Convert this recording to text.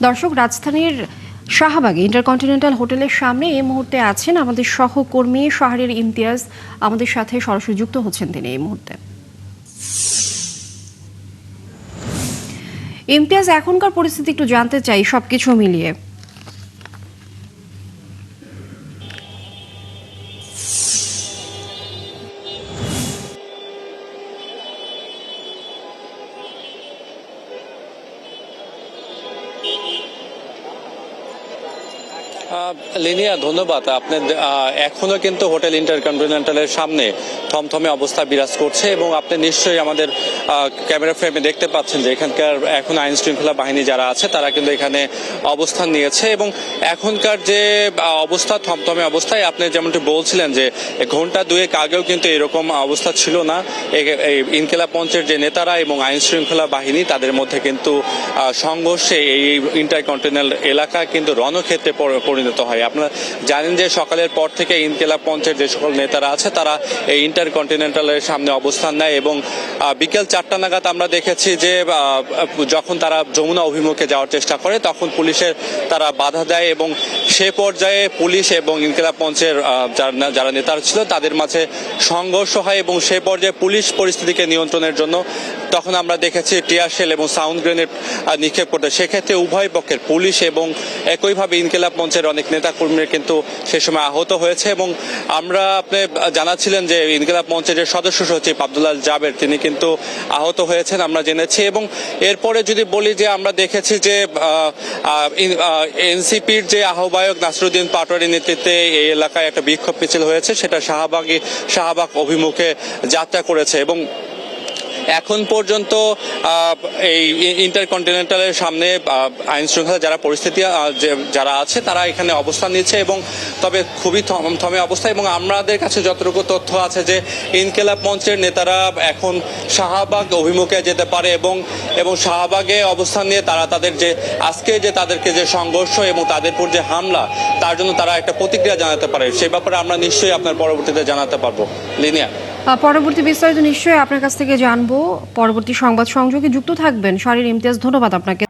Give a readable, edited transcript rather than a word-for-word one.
দর্শক, রাজধানীর শাহবাগে ইন্টারকন্টিনেন্টাল হোটেলের সামনে এই মুহূর্তে আছেন আমাদের সহকর্মী শাহরিয়ার ইমতিয়াজ। আমাদের সাথে সরাসরি যুক্ত হচ্ছেন তিনি এই মুহূর্তে। ইমতিয়াজ, এখনকার পরিস্থিতি একটু জানতে চাই সবকিছু মিলিয়ে। লিনিয়া, ধন্যবাদ। আপনার এখনো কিন্তু হোটেল ইন্টারকন্টিনেন্টালের সামনে থমথমে অবস্থা বিরাজ করছে এবং আপনি নিশ্চয়ই আমাদের ক্যামেরা ফ্রেমে দেখতে পাচ্ছেন যে এখানকার এখন আইন শৃঙ্খলা বাহিনী যারা আছে তারা কিন্তু এখানে অবস্থান নিয়েছে এবং এখনকার যে অবস্থা থমথমে অবস্থায় আপনি যেমনটি বলছিলেন যে ঘন্টা দুয়েক আগেও কিন্তু এরকম অবস্থা ছিল না। এই ইনকিলাব মঞ্চের যে নেতারা এবং আইন শৃঙ্খলা বাহিনী তাদের মধ্যে কিন্তু সংঘর্ষে এই ইন্টারকন্টিনেন্টাল এলাকা কিন্তু রণক্ষেত্রে পরিণত হয়। আপনারা জানেন যে সকালের পর থেকে ইনকিলাব মঞ্চের যে সকল নেতারা আছে তারা এই ইন্টারকন্টিনেন্টালের সামনে অবস্থান নেয় এবং বিকেল 4টা নাগাদ আমরা দেখেছি যে যখন তারা যমুনা অভিমুখে যাওয়ার চেষ্টা করে তখন পুলিশের তারা বাধা দেয় এবং সে পর্যায়ে পুলিশ এবং ইনকিলাব মঞ্চের যারা নেতারা ছিল তাদের মাঝে সংঘর্ষ হয় এবং সে পর্যায়ে পুলিশ পরিস্থিতিকে নিয়ন্ত্রণের জন্য তখন আমরা দেখেছি টিয়ার শেল এবং সাউন্ড গ্রেনেড নিক্ষেপ করতে। সেক্ষেত্রে উভয় পক্ষের পুলিশ এবং একইভাবে ইনকিলাব মঞ্চের অনেক নেতাকর্মীরা কিন্তু সে সময় আহত হয়েছে এবং আমরা আপনি জানাচ্ছিলেন যে ইনকিলাব মঞ্চের যে সদস্য সচিব আব্দুল্লাহ জাবের তিনি কিন্তু আহত হয়েছেন আমরা জেনেছি। এবং এরপরে যদি বলি যে আমরা দেখেছি যে এনসিপির যে আহ্বায়ক নাসিরুদ্দিন পাটোয়ারির নেতৃত্বে এই এলাকায় একটা বিক্ষোভ মিছিল হয়েছে, সেটা শাহবাগ অভিমুখে যাত্রা করেছে এবং এখন পর্যন্ত এই ইন্টারকন্টিনেন্টালের সামনে আইন শৃঙ্খলা যারা আছে তারা এখানে অবস্থান নিচ্ছে এবং তবে খুবই থমথমে অবস্থা। এবং আমাদের কাছে যতটুকু তথ্য আছে যে ইনকিলাব মঞ্চের নেতারা এখন শাহবাগ অভিমুখে যেতে পারে এবং শাহবাগে অবস্থান নিয়ে তারা তাদেরকে যে সংঘর্ষ এবং তাদের উপর যে হামলা তার জন্য তারা একটা প্রতিক্রিয়া জানাতে পারে। সে ব্যাপারে আমরা নিশ্চয়ই আপনার পরবর্তীতে জানাতে পারবো। লিনিয়া, পরবর্তী বিস্তারিত নিশ্চয়ই আপনার কাছ থেকে জানবো। পরবর্তী সংবাদ সংযোগে যুক্ত থাকবেন। শাহরিয়ার ইমতিয়াজ, ধন্যবাদ আপনাকে।